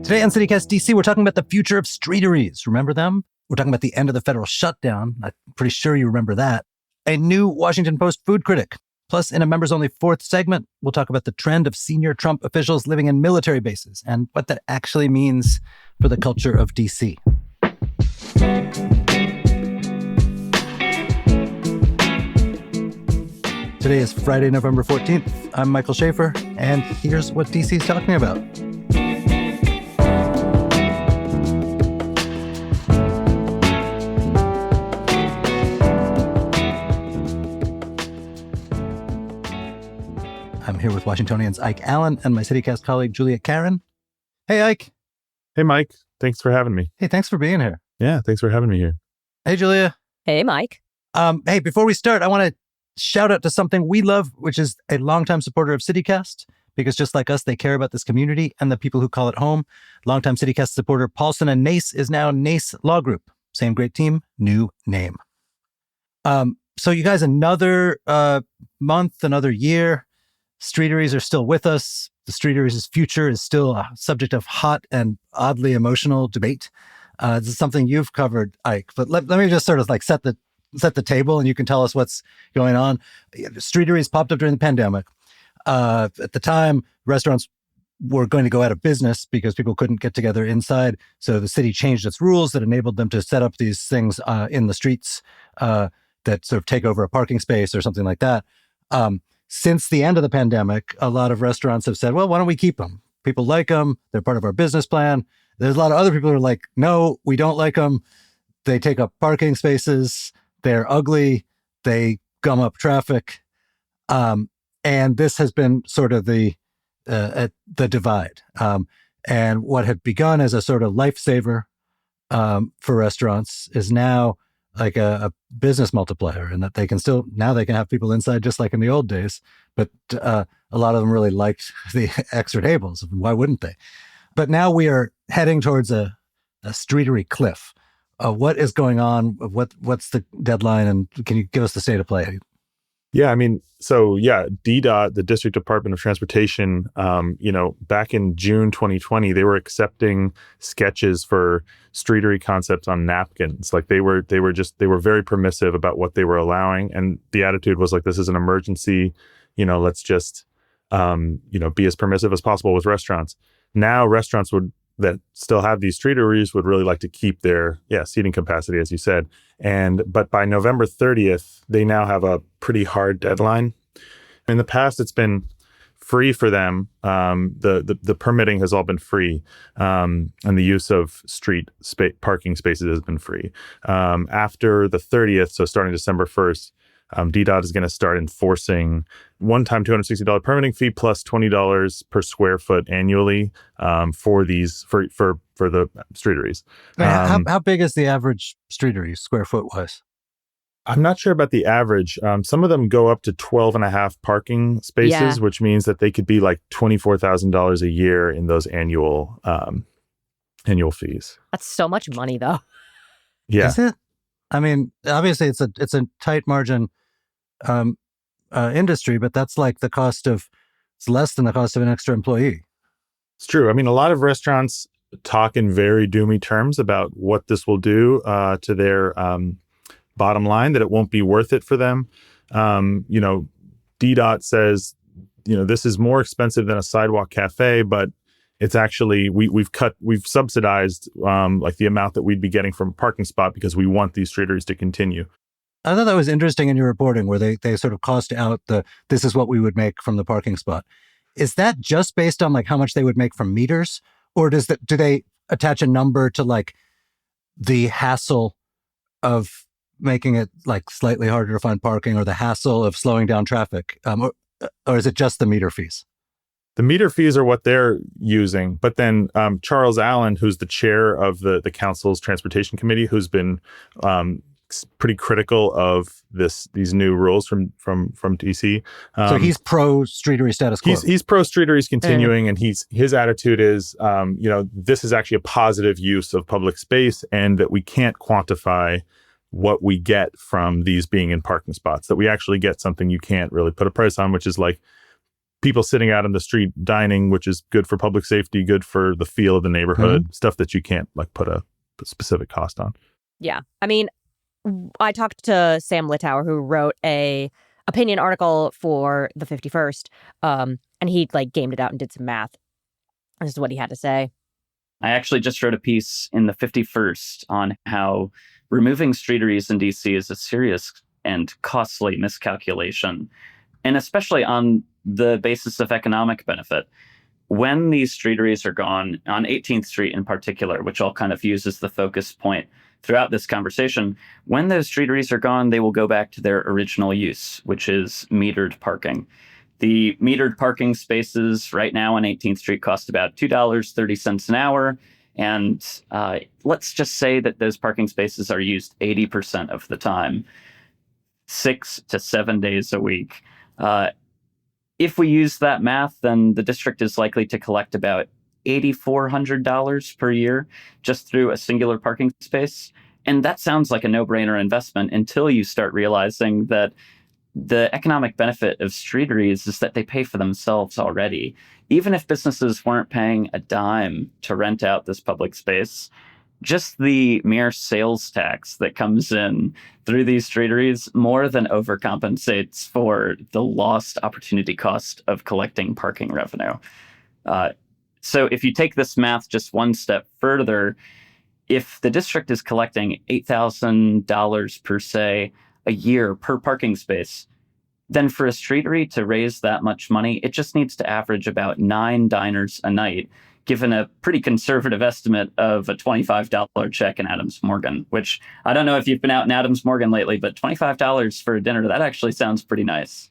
Today on CityCast DC, we're talking about the future of Streateries. Remember them? We're talking about the end of the federal shutdown. I'm pretty sure you remember that. A new Washington Post food critic. Plus, in a members-only fourth segment, we'll talk about the trend of senior Trump officials living in military bases and what that actually means for the culture of DC. Today is Friday, November 14th. I'm Michael Schaefer, and here's what DC's talking about. I'm here with Washingtonians Ike Allen and my CityCast colleague, Julia Caron. Hey, Ike. Hey, Mike. Thanks for having me. Hey, thanks for being here. Yeah, thanks for having me here. Hey, Julia. Hey, Mike. Hey, before we start, I want to shout out to something we love, which is a longtime supporter of CityCast, because just like us, they care about this community and the people who call it home. Longtime CityCast supporter Paulson and Nace is now Nace Law Group. Same great team, new name. So you guys, another month, another year. Streateries are still with us. The Streateries' future is still a subject of hot and oddly emotional debate. This is something you've covered, Ike, but let me just sort of like set the table and you can tell us what's going on. Streateries popped up during the pandemic. At the time, restaurants were going to go out of business because people couldn't get together inside. So the city changed its rules that enabled them to set up these things in the streets that sort of take over a parking space or something like that. Since the end of the pandemic, a lot of restaurants have said, well, why don't we keep them? People like them. They're part of our business plan. There's a lot of other people who are like, no, we don't like them. They take up parking spaces. They're ugly. They gum up traffic. And this has been sort of the divide. And what had begun as a sort of lifesaver for restaurants is now like a business multiplier, and that they can have people inside just like in the old days. But a lot of them really liked the extra tables. Why wouldn't they? But now we are heading towards a streetery cliff. What is going on? What's the deadline? And can you give us the state of play? Yeah, DDOT, the District Department of Transportation, back in June 2020, they were accepting sketches for streetery concepts on napkins. Like they were very permissive about what they were allowing. And the attitude was like, this is an emergency, let's just, be as permissive as possible with restaurants. Now restaurants that still have these streeteries would really like to keep their seating capacity, as you said. But by November 30th, they now have a pretty hard deadline. In the past, it's been free for them. The permitting has all been free, and the use of parking spaces has been free. After the 30th, so starting December 1st, DDOT is going to start enforcing one-time $260 permitting fee plus $20 per square foot annually for the streeteries. How big is the average streetery square foot wise? I'm not sure about the average. Some of them go up to 12 and a half parking spaces, which means that they could be like $24,000 a year in those annual fees. That's so much money, though. Yeah. Is it? I mean, obviously it's a tight margin industry, but that's like it's less than the cost of an extra employee. It's true. I mean, a lot of restaurants talk in very doomy terms about what this will do to their bottom line, that it won't be worth it for them. DDOT says, this is more expensive than a sidewalk cafe, but it's actually, we've subsidized like the amount that we'd be getting from a parking spot because we want these streeteries to continue. I thought that was interesting in your reporting where they sort of cost out this is what we would make from the parking spot. Is that just based on like how much they would make from meters? Or do they attach a number to like the hassle of making it like slightly harder to find parking or the hassle of slowing down traffic? Or is it just the meter fees? The meter fees are what they're using. But then Charles Allen, who's the chair of the council's transportation committee, who's been pretty critical of these new rules from DC. So he's pro streetery status quo. He's pro streeteries continuing, and his attitude is, this is actually a positive use of public space, and that we can't quantify what we get from these being in parking spots. That we actually get something you can't really put a price on, which is like people sitting out in the street dining, which is good for public safety, good for the feel of the neighborhood, stuff that you can't like put a specific cost on. Yeah. I mean, I talked to Sam Littauer, who wrote a opinion article for the 51st, and he like gamed it out and did some math. This is what he had to say. I actually just wrote a piece in the 51st on how removing streeteries in DC is a serious and costly miscalculation, and especially on the basis of economic benefit. When these streeteries are gone, on 18th Street in particular, which I'll kind of use as the focus point throughout this conversation, when those streeteries are gone, they will go back to their original use, which is metered parking. The metered parking spaces right now on 18th Street cost about $2.30 an hour. And let's just say that those parking spaces are used 80% of the time, 6 to 7 days a week. If we use that math, then the district is likely to collect about $8,400 per year just through a singular parking space. And that sounds like a no-brainer investment until you start realizing that the economic benefit of streeteries is that they pay for themselves already. Even if businesses weren't paying a dime to rent out this public space, just the mere sales tax that comes in through these streeteries more than overcompensates for the lost opportunity cost of collecting parking revenue. So if you take this math just one step further, if the district is collecting $8,000 per se a year per parking space, then for a streetery to raise that much money, it just needs to average about 9 diners a night, given a pretty conservative estimate of a $25 check in Adams Morgan, which I don't know if you've been out in Adams Morgan lately, but $25 for a dinner, that actually sounds pretty nice.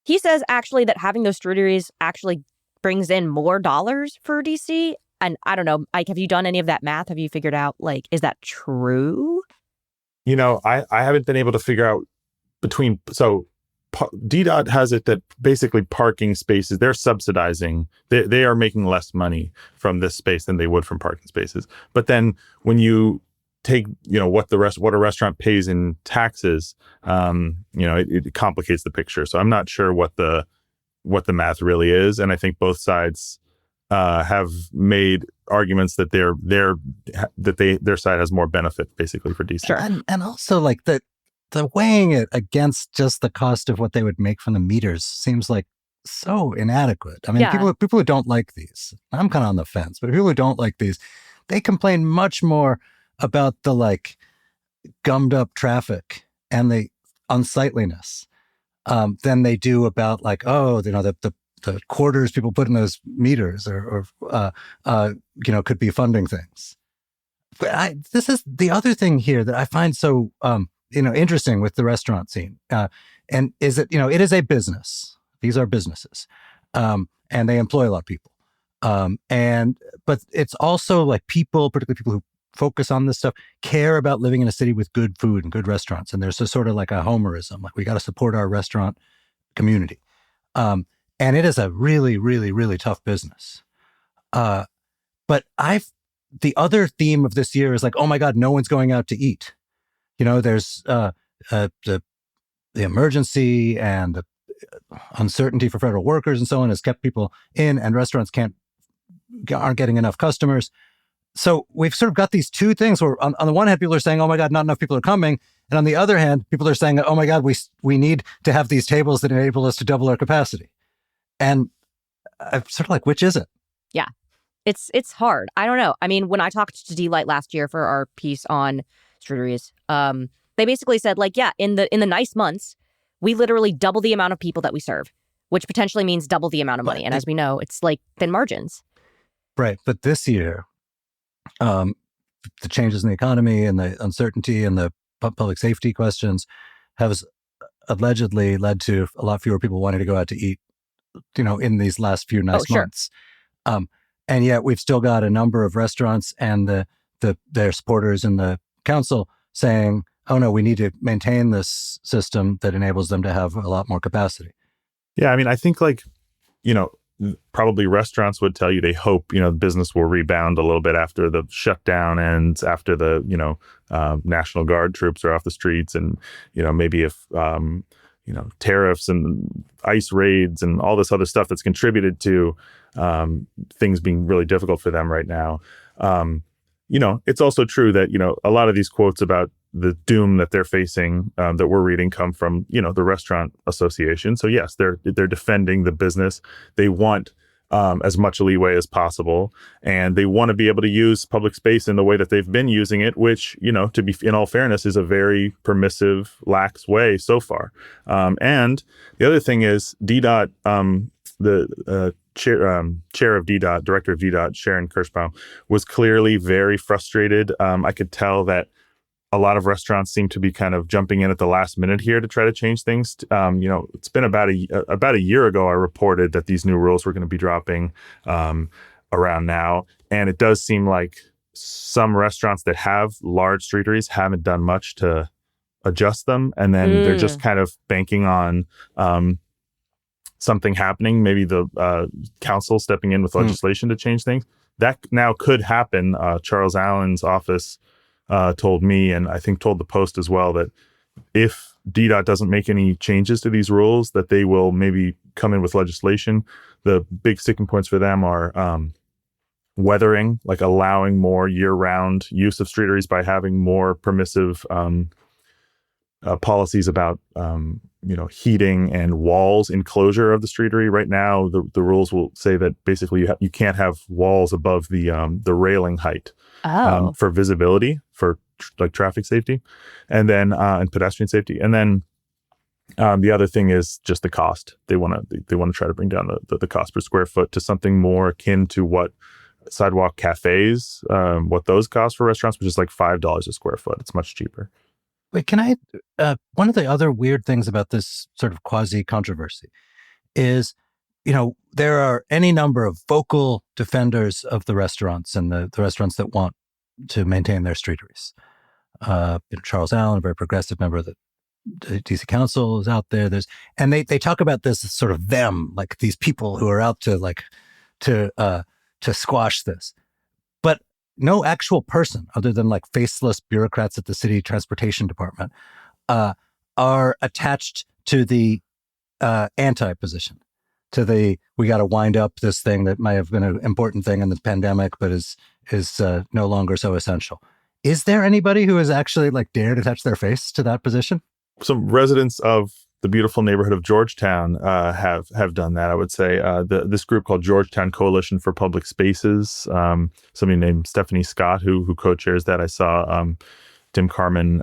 He says actually that having those streeteries actually brings in more dollars for DC. And I don't know, Ike, have you done any of that math? Have you figured out, like, is that true? You know, I haven't been able to figure out between, so DDOT has it that basically parking spaces, they're subsidizing, they are making less money from this space than they would from parking spaces. But then when you take, you know, what a restaurant pays in taxes, you know, it complicates the picture. So I'm not sure what the math really is. And I think both sides have made arguments that their side has more benefit basically for DC. Sure. And also like the weighing it against just the cost of what they would make from the meters seems like so inadequate. I mean, Yeah. people who don't like these, I'm kind of on the fence, but people who don't like these, they complain much more about the like gummed up traffic and the unsightliness than they do about like, oh, you know, the quarters people put in those meters or you know, could be funding things. But this is the other thing here that I find so, you know, interesting with the restaurant scene. And is it, you know, it is a business. These are businesses. And they employ a lot of people. But it's also like people, particularly people who focus on this stuff, care about living in a city with good food and good restaurants. And there's a sort of like a Homerism, like we got to support our restaurant community. And it is a really, really, really tough business. But the other theme of this year is like, oh my God, no one's going out to eat. You know, there's the emergency and the uncertainty for federal workers and so on has kept people in, and restaurants aren't getting enough customers. So we've sort of got these two things where on the one hand, people are saying, oh my God, not enough people are coming. And on the other hand, people are saying, oh my God, we need to have these tables that enable us to double our capacity. And I'm sort of like, which is it? Yeah, it's hard. I don't know. I mean, when I talked to D-Light last year for our piece on Streateries, they basically said like, yeah, in the nice months, we literally double the amount of people that we serve, which potentially means double the amount of money. And as we know, it's like thin margins. Right. But this year, the changes in the economy and the uncertainty and the public safety questions has allegedly led to a lot fewer people wanting to go out to eat, you know, in these last few nice months. And yet we've still got a number of restaurants and their supporters in the council saying, oh no, we need to maintain this system that enables them to have a lot more capacity. Yeah, I mean, I think like, you know, probably restaurants would tell you they hope, you know, the business will rebound a little bit after the shutdown ends, after the, you know, National Guard troops are off the streets. And, you know, maybe if, you tariffs and ICE raids and all this other stuff that's contributed to things being really difficult for them right now. It's also true that, a lot of these quotes about the doom that they're facing that we're reading come from, the restaurant association. So yes, they're defending the business. They want as much leeway as possible, and they want to be able to use public space in the way that they've been using it, which, to be in all fairness, is a very permissive, lax way so far. And the other thing is DDOT, the chair of DDOT, director of DDOT, Sharon Kirschbaum, was clearly very frustrated. I could tell that a lot of restaurants seem to be kind of jumping in at the last minute here to try to change things. It's been about a year ago I reported that these new rules were going to be dropping around now. And it does seem like some restaurants that have large streeteries haven't done much to adjust them. And then they're just kind of banking on something happening, maybe the council stepping in with legislation to change things. That now could happen. Charles Allen's office told me, and I think told the Post as well, that if DDOT doesn't make any changes to these rules, that they will maybe come in with legislation. The big sticking points for them are weathering, like allowing more year-round use of streeteries by having more permissive policies about heating and walls enclosure of the streetery. Right now, the rules will say that basically you can't have walls above the railing height for visibility, for like traffic safety, and then and pedestrian safety. And then the other thing is just the cost. They want to try to bring down the cost per square foot to something more akin to what sidewalk cafes, what those cost for restaurants, which is like $5 a square foot. It's much cheaper. Wait, can I? One of the other weird things about this sort of quasi controversy is, there are any number of vocal defenders of the restaurants and the restaurants that want to maintain their streeteries. Charles Allen, a very progressive member of the DC Council, is out there. And they talk about this as sort of them, like these people who are out to squash this. But no actual person, other than like faceless bureaucrats at the city transportation department, are attached to the anti-position, to the we got to wind up this thing that might have been an important thing in the pandemic, but is no longer so essential. Is there anybody who has actually like dared attach their face to that position? Some residents of the beautiful neighborhood of Georgetown have done that. I would say this group called Georgetown Coalition for Public Spaces. Somebody named Stephanie Scott who co-chairs that. I saw Tim Carmen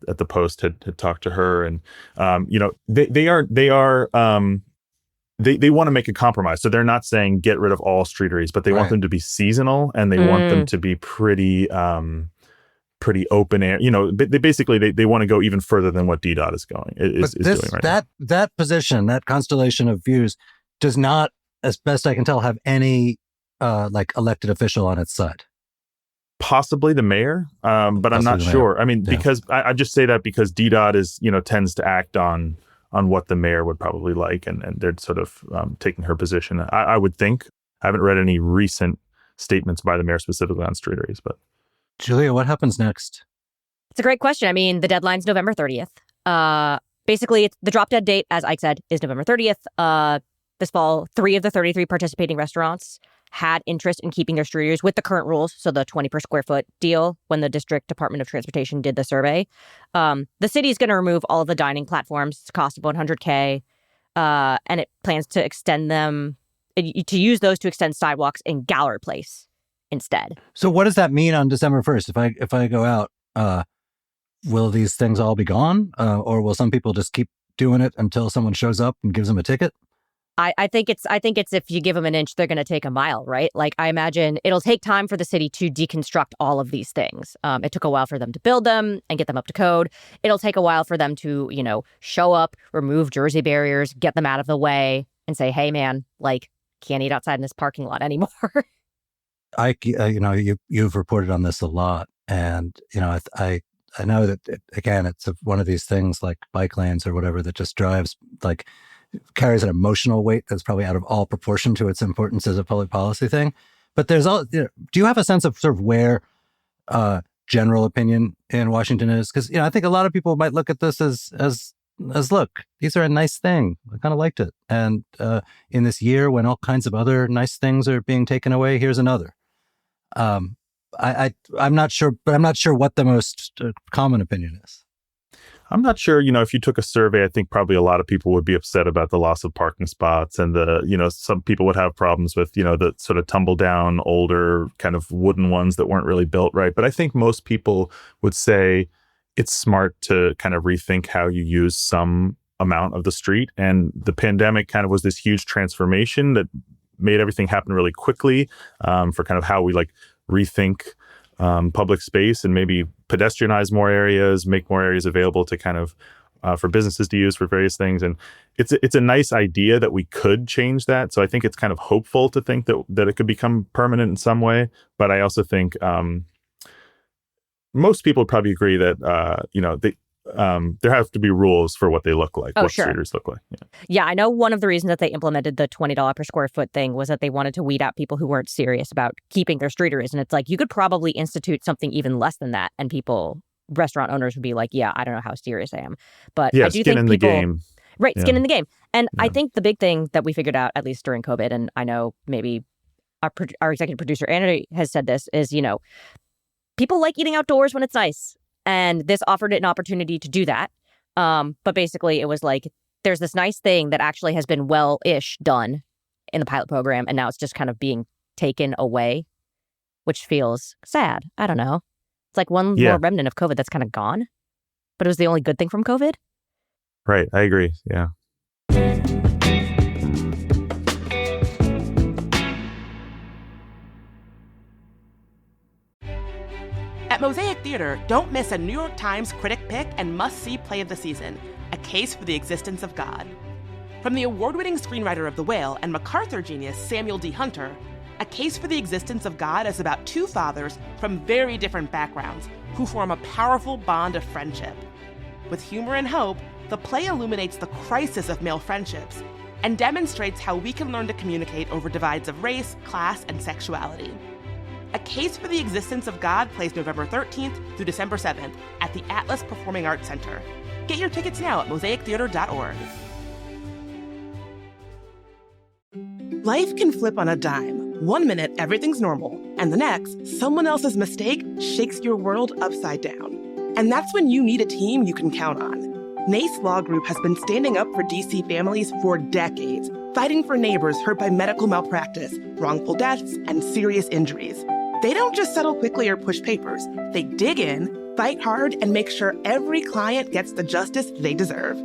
at the Post had talked to her, and they want to make a compromise. So they're not saying get rid of all streeteries, but they want them to be seasonal, and they want them to be pretty open air. They want to go even further than what DDOT is doing right now. That position, that constellation of views, does not, as best I can tell, have any elected official on its side. Possibly the mayor, but I'm not sure. I mean, because I just say that because DDOT is tends to act on what the mayor would probably like, and they're sort of taking her position. I would think. I haven't read any recent statements by the mayor specifically on streeteries, but Julia, what happens next? It's a great question. I mean, the deadline's November 30th. Basically, the drop dead date, as Ike said, is November 30th. This fall, 3 of the 33 participating restaurants had interest in keeping their streeteries with the current rules, so the 20 per square foot deal, when the District Department of Transportation did the survey. The city's going to remove all of the dining platforms. It's a cost of $100K, and it plans to extend them, to use those to extend sidewalks in Gallery Place instead. So what does that mean on December 1st? If I go out, will these things all be gone? Or will some people just keep doing it until someone shows up and gives them a ticket? I think it's if you give them an inch, they're going to take a mile, right? Like, I imagine it'll take time for the city to deconstruct all of these things. It took a while for them to build them and get them up to code. It'll take a while for them to, show up, remove Jersey barriers, get them out of the way, and say, hey, man, can't eat outside in this parking lot anymore. You've reported on this a lot, and I know that it's one of these things like bike lanes or whatever that just drives carries an emotional weight that's probably out of all proportion to its importance as a public policy thing. But there's do you have a sense of sort of where general opinion in Washington is? Because I think a lot of people might look at this as as, look, these are a nice thing. I kind of liked it. And in this year when all kinds of other nice things are being taken away, here's another. I'm not sure, but I'm not sure what the most common opinion is. I'm not sure, if you took a survey, I think probably a lot of people would be upset about the loss of parking spots and some people would have problems with, the sort of tumble down, older kind of wooden ones that weren't really built right. But I think most people would say it's smart to kind of rethink how you use some amount of the street. And the pandemic kind of was this huge transformation that made everything happen really quickly for kind of how we rethink public space and maybe pedestrianize more areas, make more areas available to kind of for businesses to use for various things. And it's a nice idea that we could change that. So I think it's kind of hopeful to think that it could become permanent in some way. But I also think most people would probably agree that there have to be rules for what they look like, what sure. streeters look like. Yeah, I know one of the reasons that they implemented the $20 per square foot thing was that they wanted to weed out people who weren't serious about keeping their streeteries. And it's like, you could probably institute something even less than that. And restaurant owners would be like, yeah, I don't know how serious I am. But I do skin think in people, the game. Right, Yeah. skin in the game. And Yeah. I think the big thing that we figured out, at least during COVID, and I know maybe our executive producer, Andy, has said this, is, people like eating outdoors when it's nice. And this offered an opportunity to do that. But basically, it was like, there's this nice thing that actually has been well-ish done in the pilot program, and now it's just kind of being taken away, which feels sad. I don't know. It's like one more remnant of COVID that's kind of gone, but it was the only good thing from COVID. Right. I agree. Yeah. At Mosaic Theater, don't miss a New York Times Critic pick and must-see play of the season, A Case for the Existence of God. From the award-winning screenwriter of The Whale and MacArthur genius Samuel D. Hunter, A Case for the Existence of God is about two fathers from very different backgrounds who form a powerful bond of friendship. With humor and hope, the play illuminates the crisis of male friendships and demonstrates how we can learn to communicate over divides of race, class, and sexuality. A Case for the Existence of God plays November 13th through December 7th at the Atlas Performing Arts Center. Get your tickets now at mosaictheater.org. Life can flip on a dime. 1 minute, everything's normal, and the next, someone else's mistake shakes your world upside down. And that's when you need a team you can count on. NACE Law Group has been standing up for DC families for decades, fighting for neighbors hurt by medical malpractice, wrongful deaths, and serious injuries. They don't just settle quickly or push papers. They dig in, fight hard, and make sure every client gets the justice they deserve.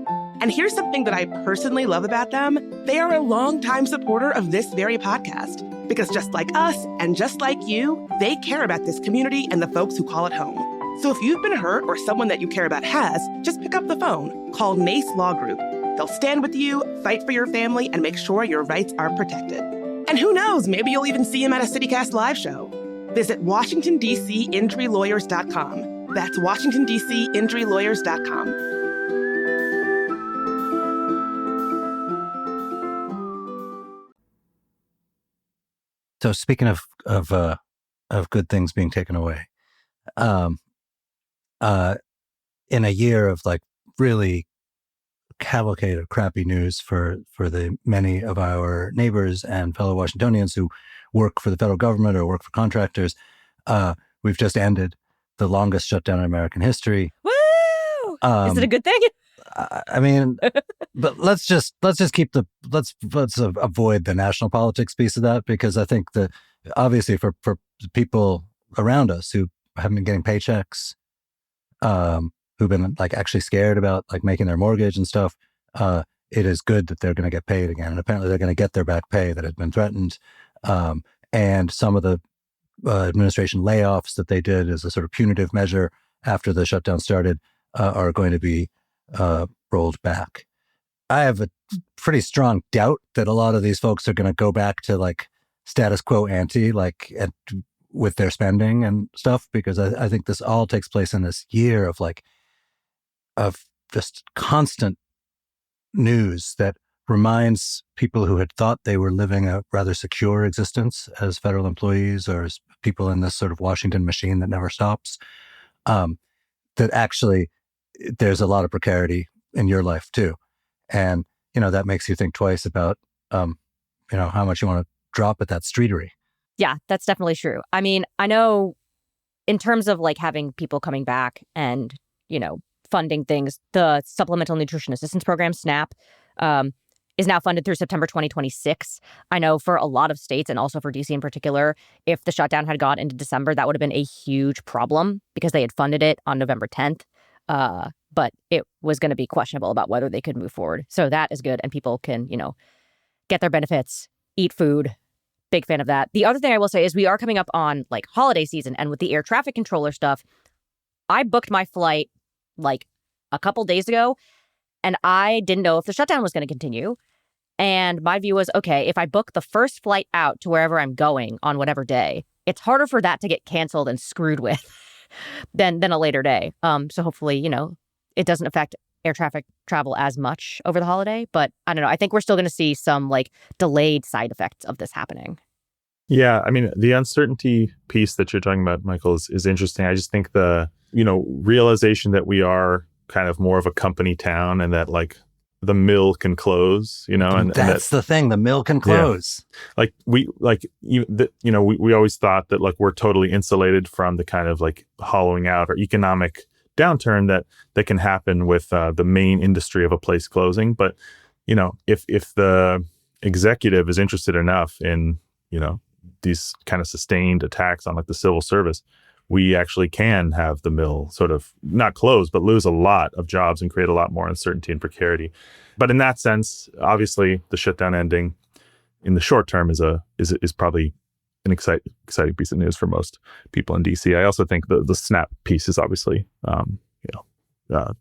And here's something that I personally love about them. They are a longtime supporter of this very podcast. Because just like us, and just like you, they care about this community and the folks who call it home. So if you've been hurt or someone that you care about has, just pick up the phone. Call NACE Law Group. They'll stand with you, fight for your family, and make sure your rights are protected. And who knows, maybe you'll even see him at a CityCast live show. Visit WashingtonDCInjuryLawyers.com. That's WashingtonDCInjuryLawyers.com. So speaking of good things being taken away, in a year of really cavalcade of crappy news for the many of our neighbors and fellow Washingtonians who work for the federal government or work for contractors, we've just ended the longest shutdown in American history. Woo! Is it a good thing? I mean, but let's avoid the national politics piece of that, because I think that obviously for people around us who haven't been getting paychecks, who've been actually scared about making their mortgage and stuff, it is good that they're going to get paid again. And apparently they're going to get their back pay that had been threatened. And some of the administration layoffs that they did as a sort of punitive measure after the shutdown started are going to be rolled back. I have a pretty strong doubt that a lot of these folks are going to go back to status quo ante, with their spending and stuff, because I think this all takes place in this year of just constant news that reminds people who had thought they were living a rather secure existence as federal employees or as people in this sort of Washington machine that never stops, that actually there's a lot of precarity in your life too. And, that makes you think twice about, how much you want to drop at that streetery. Yeah, that's definitely true. I mean, I know in terms of like having people coming back and, funding things, the Supplemental Nutrition Assistance Program, SNAP, is now funded through September 2026. I know for a lot of states and also for DC in particular, if the shutdown had gone into December, that would have been a huge problem because they had funded it on November 10th. But it was going to be questionable about whether they could move forward. So that is good. And people can, get their benefits, eat food. Big fan of that. The other thing I will say is we are coming up on like holiday season, and with the air traffic controller stuff, I booked my flight like a couple days ago, and I didn't know if the shutdown was going to continue. And my view was, okay, if I book the first flight out to wherever I'm going on whatever day, it's harder for that to get canceled and screwed with than a later day. So hopefully, it doesn't affect air traffic travel as much over the holiday. But I don't know. I think we're still going to see some like delayed side effects of this happening. Yeah, I mean, the uncertainty piece that you're talking about, Michael, is interesting. I just think the, realization that we are kind of more of a company town and that like the mill can close, and that's the thing. The mill can close. Yeah. We always thought that like we're totally insulated from the kind of like hollowing out or economic downturn that can happen with the main industry of a place closing. But, if the executive is interested enough in, these kind of sustained attacks on like the civil service, we actually can have the mill sort of not close, but lose a lot of jobs and create a lot more uncertainty and precarity. But in that sense, obviously, the shutdown ending in the short term is probably an exciting piece of news for most people in DC. I also think the SNAP piece is obviously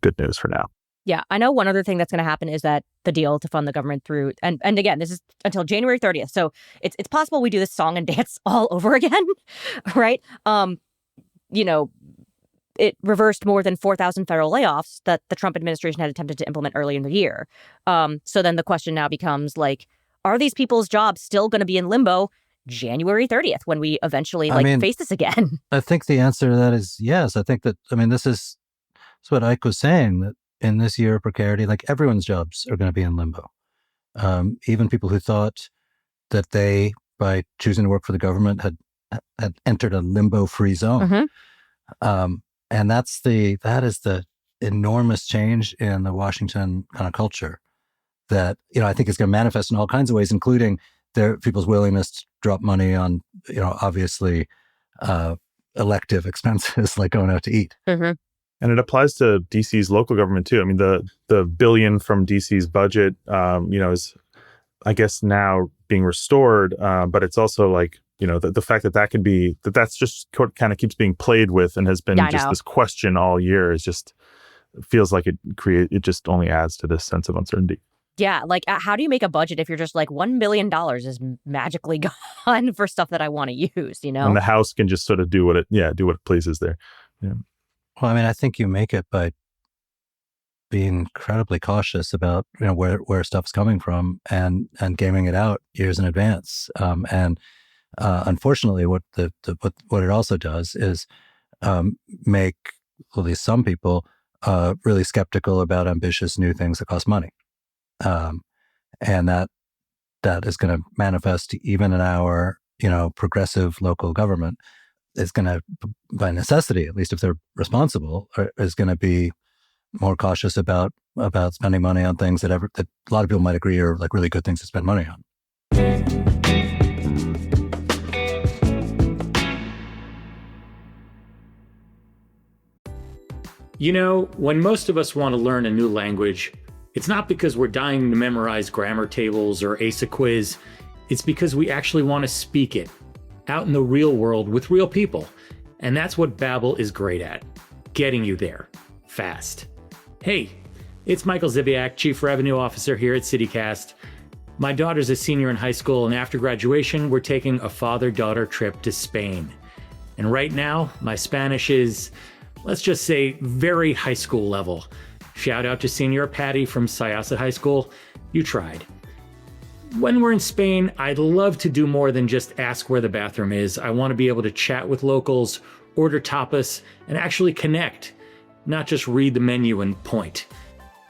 good news for now. Yeah, I know one other thing that's going to happen is that the deal to fund the government through, and again, this is until January 30th. So it's possible we do this song and dance all over again, right? It reversed more than 4,000 federal layoffs that the Trump administration had attempted to implement early in the year. So then the question now becomes like, are these people's jobs still going to be in limbo January 30th when we eventually face this again? I think the answer to that is yes. I think that, this is what Ike was saying, that in this year of precarity, like everyone's jobs are going to be in limbo. Even people who thought that they, by choosing to work for the government, had entered a limbo-free zone. Mm-hmm. And that is the enormous change in the Washington kind of culture that, I think is going to manifest in all kinds of ways, including people's willingness to drop money on, obviously elective expenses like going out to eat. Mm-hmm. And it applies to DC's local government too. I mean, the $1 billion from DC's budget, is, I guess, now being restored. But it's also like, the fact that's just kind of keeps being played with and has been just this question all year is just feels like it just only adds to this sense of uncertainty. Yeah, like how do you make a budget if you're just like $1 billion is magically gone for stuff that I want to use, And the House can just sort of do what it pleases there. Yeah. Well, I think you make it by being incredibly cautious about where stuff's coming from and gaming it out years in advance. Unfortunately, what it also does is make at least some people really skeptical about ambitious new things that cost money, and that is going to manifest even in our progressive local government. Is going to, by necessity, at least if they're responsible, is going to be more cautious about spending money on things that a lot of people might agree are like really good things to spend money on. When most of us want to learn a new language, it's not because we're dying to memorize grammar tables or ace a quiz. It's because we actually want to speak it out in the real world with real people. And that's what Babbel is great at, getting you there fast. Hey, it's Michael Zibiak, Chief Revenue Officer here at CityCast. My daughter's a senior in high school, and after graduation, we're taking a father-daughter trip to Spain. And right now, my Spanish is, let's just say, very high school level. Shout out to Senior Patty from Syosset High School. You tried. When we're in Spain, I'd love to do more than just ask where the bathroom is. I want to be able to chat with locals, order tapas, and actually connect, not just read the menu and point.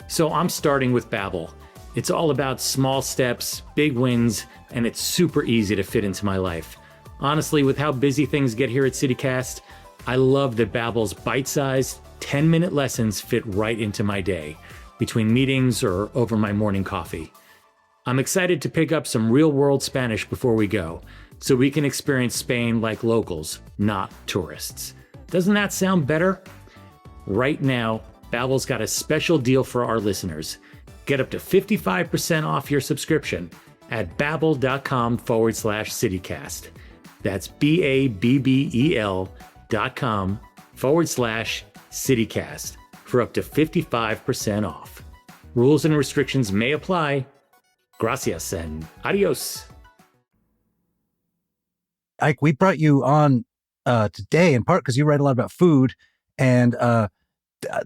So I'm starting with Babbel. It's all about small steps, big wins, and it's super easy to fit into my life. Honestly, with how busy things get here at CityCast, I love that Babbel's bite-sized, 10-minute lessons fit right into my day, between meetings or over my morning coffee. I'm excited to pick up some real-world Spanish before we go, so we can experience Spain like locals, not tourists. Doesn't that sound better? Right now, Babbel's got a special deal for our listeners. Get up to 55% off your subscription at babbel.com/citycast. That's BABBEL.com/citycast for up to 55% off. Rules and restrictions may apply. Gracias and adios. Ike, we brought you on today in part because you write a lot about food, and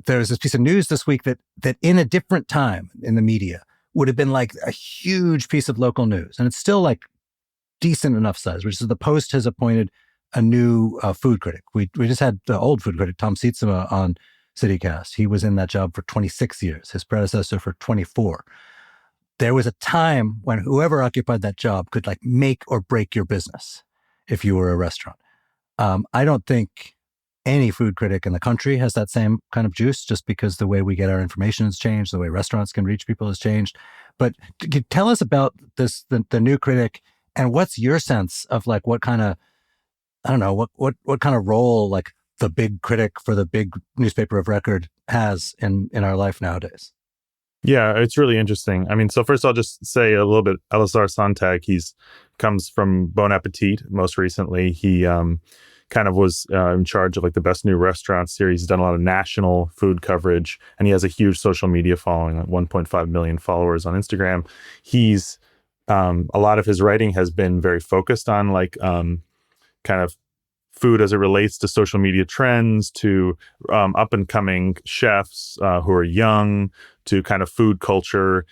there's this piece of news this week that in a different time in the media would have been like a huge piece of local news, and it's still like decent enough size, which is the Post has appointed a new food critic. We just had the old food critic, Tom Sietsema, on CityCast. He was in that job for 26 years, his predecessor for 24. There was a time when whoever occupied that job could like make or break your business if you were a restaurant. I don't think any food critic in the country has that same kind of juice, just because the way we get our information has changed, the way restaurants can reach people has changed. But tell us about this, the new critic, and what's your sense of like what kind of, I don't know, what kind of role like the big critic for the big newspaper of record has in our life nowadays? Yeah, it's really interesting. I mean, so first I'll just say a little bit, Alisar Sontag, comes from Bon Appetit most recently. He kind of was in charge of like the Best New Restaurant series. He's done a lot of national food coverage, and he has a huge social media following, like 1.5 million followers on Instagram. He's a lot of his writing has been very focused on like kind of food as it relates to social media trends, to up and coming chefs who are young, to kind of food culture,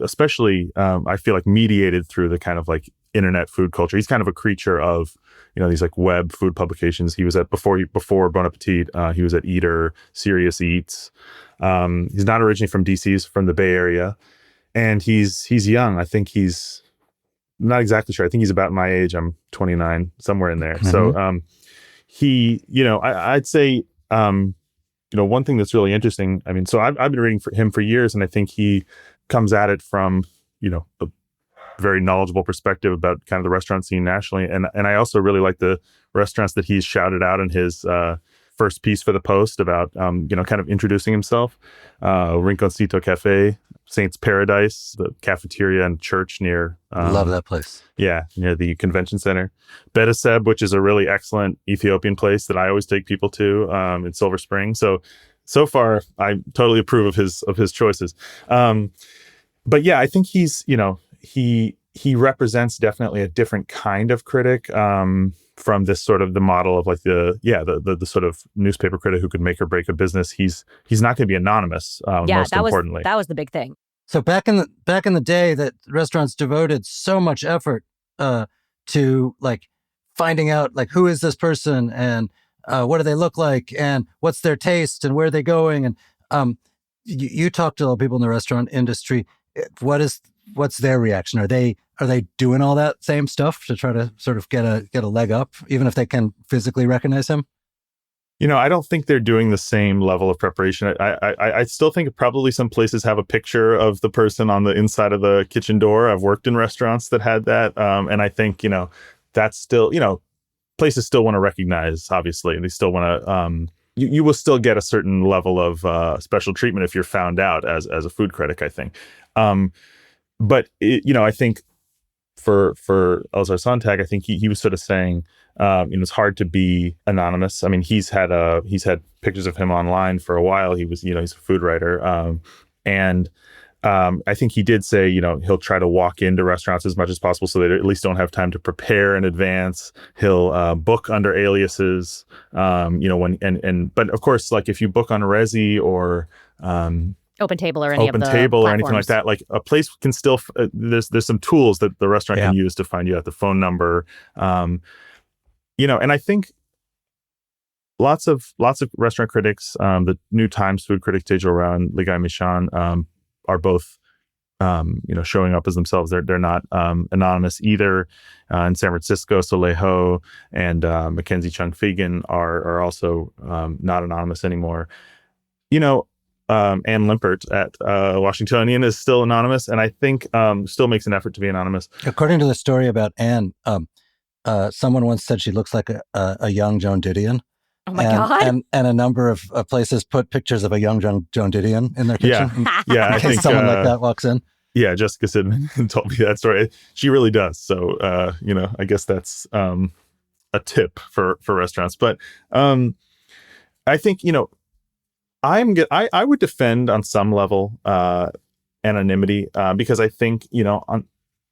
especially I feel like mediated through the kind of like internet food culture. He's kind of a creature of, these like web food publications. He was at before Bon Appetit. He was at Eater, Serious Eats. He's not originally from DC. He's from the Bay Area, and he's young. I think I'm not exactly sure. I think he's about my age. I'm 29, somewhere in there. Mm-hmm. So I'd say one thing that's really interesting. I mean, so I've been reading for him for years, and I think he comes at it from a very knowledgeable perspective about kind of the restaurant scene nationally. And I also really like the restaurants that he's shouted out in his first piece for the Post about, kind of introducing himself. Rinconcito Cafe, Saint's Paradise, the cafeteria and church near... Love that place. Yeah, near the convention center. Betaseb, which is a really excellent Ethiopian place that I always take people to in Silver Spring. So far, I totally approve of his choices. But yeah, I think he's, he represents definitely a different kind of critic from this sort of the model of like the sort of newspaper critic who could make or break a business. He's not going to be anonymous. Most importantly, that was the big thing. So back in the day, that restaurants devoted so much effort to like finding out like who is this person and what do they look like and what's their taste and where are they going, and you talk to a lot of people in the restaurant industry. What's their reaction? Are they doing all that same stuff to try to sort of get a leg up, even if they can physically recognize him? I don't think they're doing the same level of preparation. I still think probably some places have a picture of the person on the inside of the kitchen door. I've worked in restaurants that had that, and I think that's still places still want to recognize. Obviously, they still want to. You will still get a certain level of special treatment if you're found out as a food critic, I think. But I think for Alisar Sontag, I think he was sort of saying, it's hard to be anonymous. I mean, he's had pictures of him online for a while. He was, he's a food writer, and I think he did say, he'll try to walk into restaurants as much as possible so they at least don't have time to prepare in advance. He'll book under aliases, but of course, like if you book on Resi or Open Table or any of the or anything like that, like a place can still there's some tools that the restaurant can use to find you out, the phone number, and I think lots of restaurant critics. The New Times food critic Tejal Rao and Ligai Mishan are both showing up as themselves. They're not anonymous either. In San Francisco, Soleil Ho and Mackenzie Chung Fegan are also not anonymous anymore. Ann Limpert at Washingtonian is still anonymous, and I think still makes an effort to be anonymous. According to the story about Ann, someone once said she looks like a young Joan Didion. Oh my God. And a number of places put pictures of a young Joan Didion in their kitchen. Yeah, I in case think someone like that walks in. Yeah, Jessica Sidman told me that story. She really does. So, I guess that's a tip for restaurants. But I think, I would defend on some level anonymity because I think,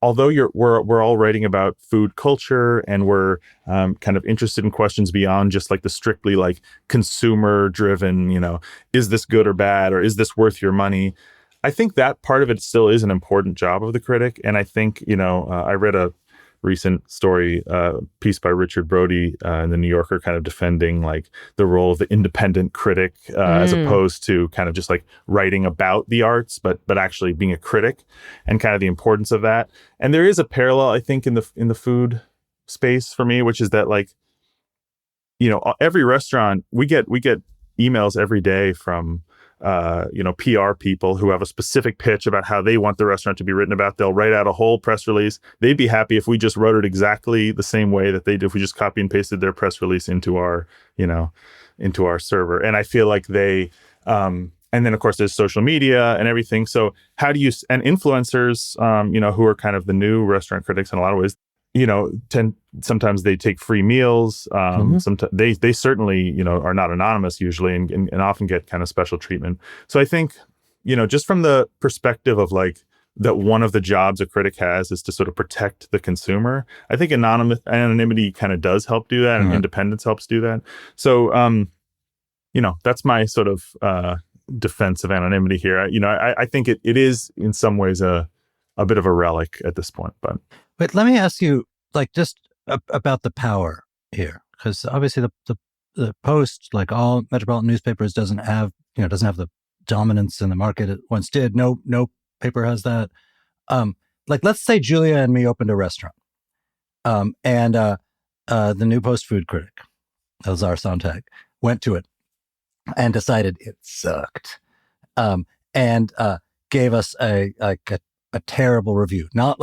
although we're all writing about food culture and we're kind of interested in questions beyond just like the strictly like consumer driven, is this good or bad, or is this worth your money? I think that part of it still is an important job of the critic. And I think, I read a recent piece by Richard Brody in the New Yorker, kind of defending like the role of the independent critic as opposed to kind of just like writing about the arts, but actually being a critic, and kind of the importance of that. And there is a parallel, I think, in the food space for me, which is that like, every restaurant we get emails every day from PR people who have a specific pitch about how they want the restaurant to be written about. They'll write out a whole press release. They'd be happy if we just wrote it exactly the same way that they did, if we just copy and pasted their press release into our server. And I feel like they, and then of course there's social media and everything. So how do you, and influencers, who are kind of the new restaurant critics in a lot of ways, sometimes they take free meals. Sometimes they certainly, are not anonymous usually and often get kind of special treatment. So I think, just from the perspective of like that one of the jobs a critic has is to sort of protect the consumer, I think anonymity kind of does help do that, and independence helps do that. So, that's my sort of defense of anonymity here. I think it is in some ways a bit of a relic at this point, But let me ask you, like, just about the power here, because obviously the Post, like all metropolitan newspapers, doesn't have the dominance in the market it once did. No paper has that. Like, let's say Julia and me opened a restaurant, and the New Post food critic, Elzar Sontag, went to it and decided it sucked, and gave us a terrible review, not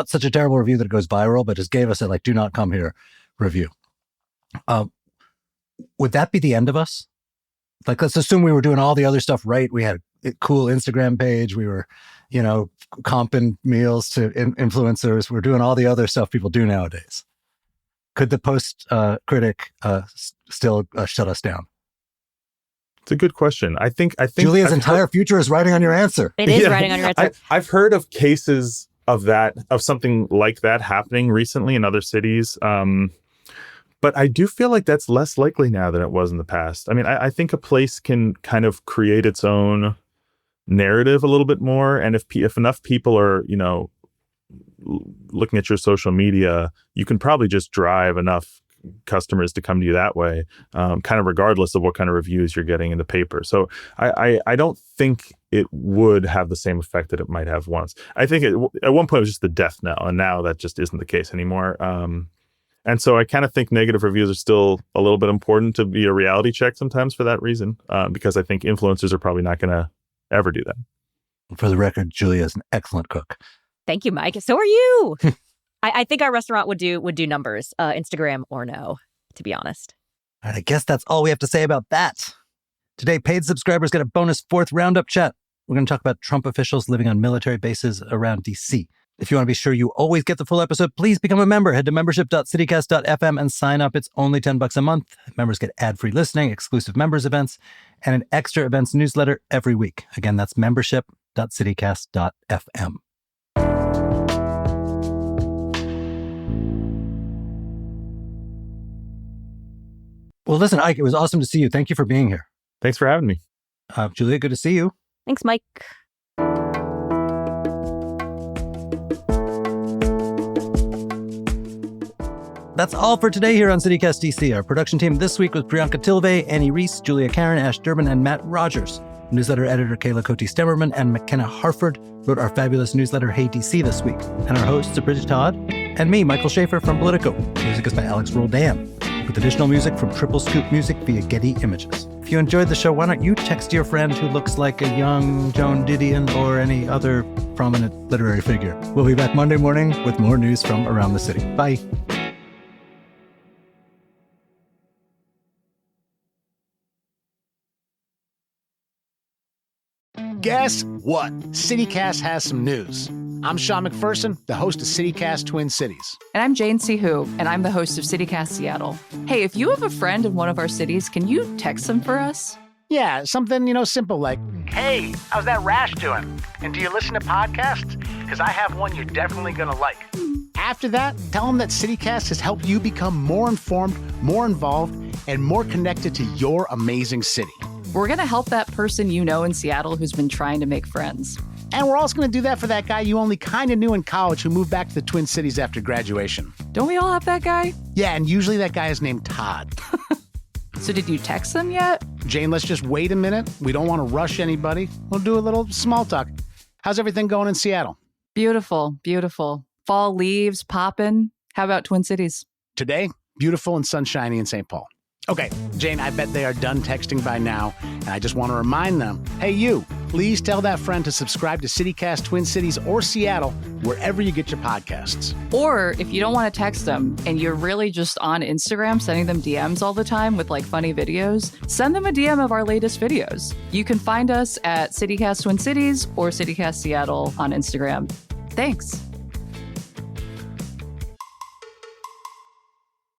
such a terrible review that it goes viral, but just gave us a like, do not come here review. Would that be the end of us? Like, let's assume we were doing all the other stuff right. We had a cool Instagram page. We were, comping meals to influencers. We're doing all the other stuff people do nowadays. Could the Post critic still shut us down? It's a good question. I think Julia's entire future is riding on your answer. It is riding on your answer. I've heard of cases of something like that happening recently in other cities. But I do feel like that's less likely now than it was in the past. I mean, I think a place can kind of create its own narrative a little bit more. And if enough people are, looking at your social media, you can probably just drive enough customers to come to you that way, kind of regardless of what kind of reviews you're getting in the paper. So I don't think it would have the same effect that it might have once. I think at one point it was just the death knell, and now that just isn't the case anymore. And so I kind of think negative reviews are still a little bit important to be a reality check sometimes for that reason, because I think influencers are probably not going to ever do that. For the record, Julia is an excellent cook. Thank you, Mike. So are you. I think our restaurant would do numbers, Instagram or no, to be honest. All right, I guess that's all we have to say about that. Today, paid subscribers get a bonus 4th roundup chat. We're going to talk about Trump officials living on military bases around D.C. If you want to be sure you always get the full episode, please become a member. Head to membership.citycast.fm and sign up. It's only $10 a month. Members get ad-free listening, exclusive members events, and an extra events newsletter every week. Again, that's membership.citycast.fm. Well, listen, Ike, it was awesome to see you. Thank you for being here. Thanks for having me. Julia, good to see you. Thanks, Mike. That's all for today here on CityCast DC. Our production team this week was Priyanka Tilve, Annie Reese, Julia Karen, Ash Durbin, and Matt Rogers. Newsletter editor Kayla Cote-Stemmerman and McKenna Harford wrote our fabulous newsletter Hey DC this week. And our hosts are Bridget Todd and me, Michael Schaefer from Politico. Music is by Alex Roldan, with additional music from Triple Scoop Music via Getty Images. If you enjoyed the show, why don't you text your friend who looks like a young Joan Didion or any other prominent literary figure. We'll be back Monday morning with more news from around the city. Bye. Guess what? CityCast has some news. I'm Sean McPherson, the host of CityCast Twin Cities. And I'm Jane Sihu, and I'm the host of CityCast Seattle. Hey, if you have a friend in one of our cities, can you text them for us? Yeah, something, simple like, hey, how's that rash doing? And do you listen to podcasts? Because I have one you're definitely going to like. After that, tell them that CityCast has helped you become more informed, more involved, and more connected to your amazing city. We're going to help that person you know in Seattle who's been trying to make friends. And we're also going to do that for that guy you only kind of knew in college who moved back to the Twin Cities after graduation. Don't we all have that guy? Yeah, and usually that guy is named Todd. So did you text them yet? Jane, let's just wait a minute. We don't want to rush anybody. We'll do a little small talk. How's everything going in Seattle? Beautiful, beautiful. Fall leaves popping. How about Twin Cities? Today, beautiful and sunshiny in St. Paul. Okay, Jane, I bet they are done texting by now, and I just want to remind them, hey, you, please tell that friend to subscribe to CityCast Twin Cities or Seattle, wherever you get your podcasts. Or if you don't want to text them and you're really just on Instagram sending them DMs all the time with funny videos, send them a DM of our latest videos. You can find us at CityCast Twin Cities or CityCast Seattle on Instagram. Thanks.